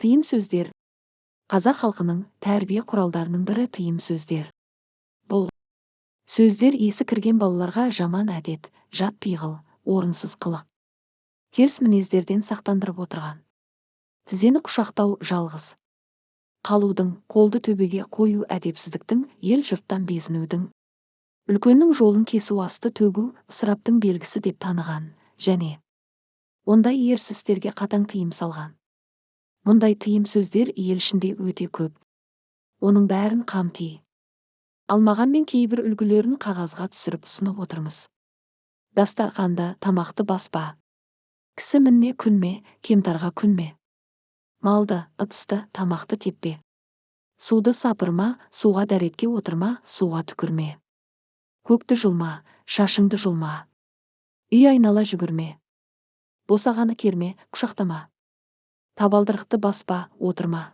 Тыйым сөздер. Қазақ халқының тәрбие құралдарының бірі тыйым сөздер. Бұл сөздер есі кірген балаларға жаман әдет, жат пиғыл, орынсыз қылық, теріс мінездерден сақтандырып отырған. Тізені құшақтау жалғыз қалудың, қолды төбеге қою әдепсіздіктің, ел жұрттан безінудің, үлкеннің жолын кесу, асты төгу ысыраптың белгісі деп таныған, және ондай ерсіз істерге қатаң тыйым салған. Мұндай тыйым сөздер ел ішінде өте көп. Оның бәрін қамти алмағанмен кейбір үлгілерін қағазға түсіріп ұсынып отырмыз. Дастарханда тамақты баспа. Кісі мінне күнме, кемтарға күнме. Малды, ыдысты, тамақты теппе. Суды сапырма, суға дәретке отырма, суға түкірме. Көкті жұлма, шашыңды жұлма. Үй айнала жүгірме. Босағаны керме, құшақтама. Табалдырықты баспа, отырма.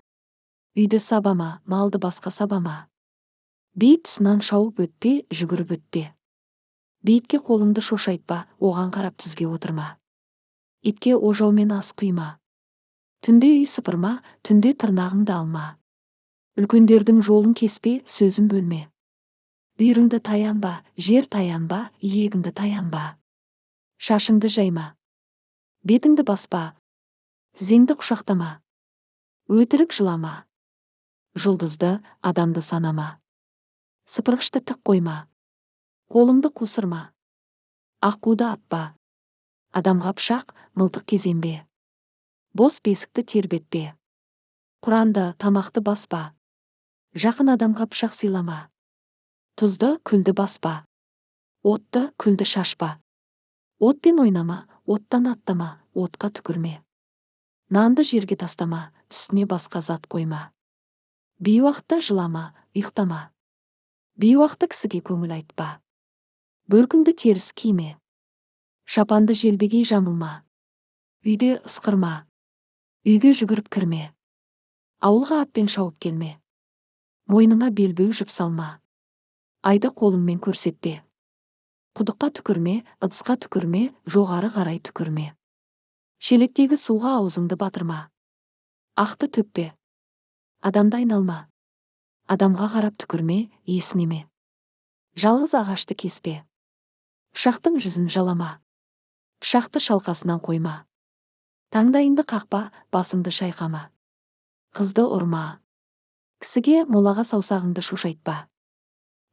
Үйді сабама, малды басқа сабама. Бейіт тұсынан шауып өтпе, жүгіріп өтпе. Бейітке қолыңды шошайтпа, оған қарап түзге отырма. Итке ожаумен ас құйма. Түнде үй сыпырма, түнде тырнағыңды алма. Үлкендердің жолын кеспе, сөзін бөлме. Бүйіріңді таянба, жер таянба, иегіңді таянба. Шашыңды жайма. Бетіңді баспа. Тізеңді құшақтама. Өтірік жылама. Жұлдызды, адамды санама. Сыпырғышты тік қойма. Қолыңды қусырма. Аққуды атпа. Адамға пышақ, мылтық кезенбе. Бос бесікті тербетпе. Құранды, тамақты баспа. Жақын адамға пышақ сыйлама. Тұзды, күлді баспа. Отты, күлді шашпа. Отпен ойнама, оттан аттама, отқа түкірме. Нанды жерге тастама, үстіне басқа зат қойма. Бейуақытта жылама, ұйықтама. Бейуақытта кісіге көңіл айтпа. Бөркіңді теріс киме. Шапанды желбегей жамылма. Үйде ысқырма. Үйге жүгіріп кірме. Ауылға атпен шауып келме. Мойныңа белбеу жіп салма. Айды қолыңмен көрсетпе. Құдыққа түкірме, ыдысқа түкірме, жоғары қарай түкірме. Шелектегі суға аузыңды батырма. Ақты төкпе. Адамды айналма. Адамға қарап түкірме, есінеме. Жалғыз ағашты кеспе. Пышақтың жүзін жалама. Пышақты шалқасынан қойма. Таңдайыңды қақпа, басыңды шайқама. Қызды ұрма. Кісіге, молаға саусағыңды шошайтпа.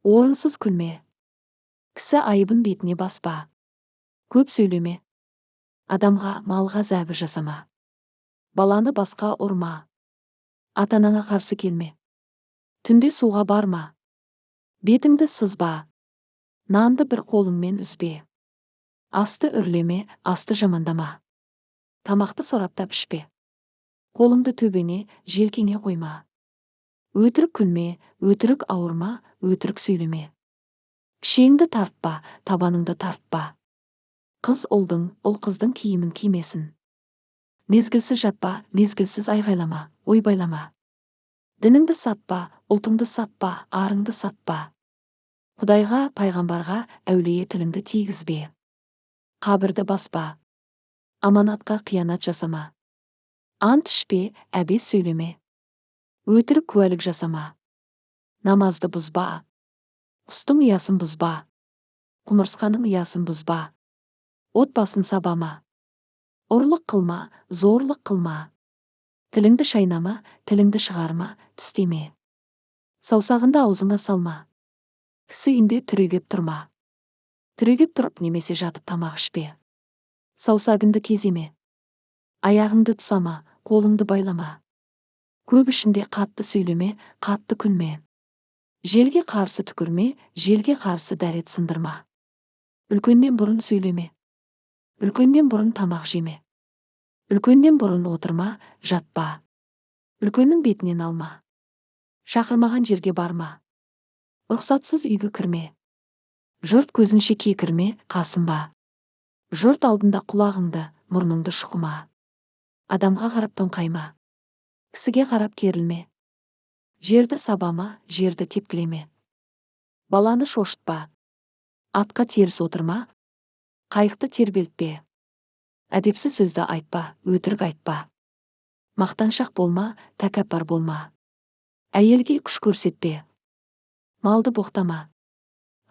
Орынсыз күлме. Кісі айыбын бетіне баспа. Көп сөйлеме. Адамға, малға зәбір жасама. Баланы басқа ұрма. Ата-анаңа қарсы келме. Түнде суға барма. Бетіңді сызба. Нанды бір қолыңмен үзбе. Асты үрлеме, асты жамандама. Тамақты сораптап ішпе. Қолыңды төбене, желкеңе қойма. Өтірік күлме, өтірік ауырма, өтірік сөйлеме. Кішеңді тартпа, табаныңды тартпа. Қыз ұлдың, ұл қыздың киімін кимесін. Мезгілсіз жатпа, мезгілсіз айғайлама, ойбайлама. Дініңді сатпа, ұлтыңды сатпа, арыңды сатпа. Құдайға, пайғамбарға, әулие тіліңді тигізбе. Қабірді баспа. Аманатқа қиянат жасама. Ант ішпе, әбес сөйлеме. Өтірік куәлік жасама. Намазды бұзба. Құстың ұясын бұзба. Құмырсқаның ұясын бұзба. Отбасын сабама. Ұрлық қылма, зорлық қылма. Тіліңді шайнама, тіліңді шығарма, тістеме. Саусағынды аузыңа салма. Кісі үйінде түрегеп тұрма. Түрегеп тұрып немесе жатып тамақ ішпе. Саусағыңды кеземе. Аяғыңды тұсама, қолыңды байлама. Көп ішінде қатты сөйлеме, қатты күлме. Желге қарсы түкірме, желге қарсы дәрет сындырма. Үлкеннен бұрын сөйлеме. Үлкеннен бұрын тамақ жеме. Үлкеннен бұрын отырма, жатпа. Үлкеннің бетінен алма. Шақырмаған жерге барма. Рұқсатсыз үйге кірме. Жұрт көзінше кекірме, қасынба. Жұрт алдында құлағыңды, мұрныңды шұқыма. Адамға қарап тоңқайма. Кісіге қарап керілме. Жерді сабама, жерді тепкілеме. Баланы шошытпа. Атқа теріс отырма. Қайықты тербелтпе. Әдепсіз сөзді айтпа, өтірік айтпа. Мақтаншақ болма, тәкаппар болма. Әйелге күш көрсетпе. Малды боқтама.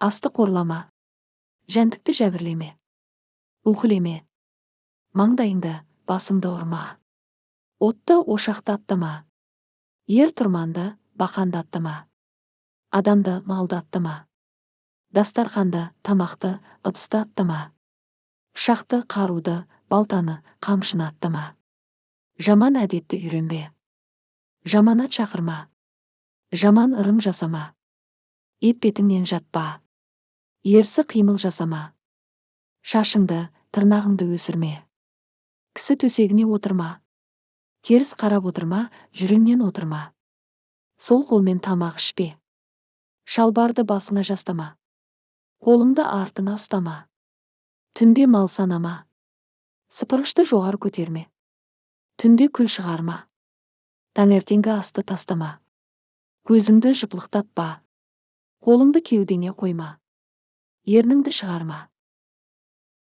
Асты қорлама. Жәндікті жәбірлеме. Өкілеме. Маңдайыңды, басыңды ұрма. Отты ошақты аттама. Ер тұрманды, бақанды аттама. Адамды, малды аттама. Дастарханды, тамақты, ыдысты аттама. Пышақты, қаруды, балтаны, қамшыны аттама. Жаман әдетті үйренбе. Жаманат шақырма. Жаман ырым жасама. Етпетіңнен жатпа. Ерсі қимыл жасама. Шашыңды, тырнағыңды өсірме. Кісі төсегіне отырма. Теріс қарап отырма, жүреңнен отырма. Сол қолмен тамақ ішпе. Шалбарды басыңа жастама. Қолыңды артыңа ұстама. Түнде мал санама. Сыпырғышты жоғары көтерме. Түнде күл шығарма. Таңертеңгі асты тастама. Көзіңді жыпылықтатпа. Қолыңды кеудеңе қойма. Ерніңді шығарма.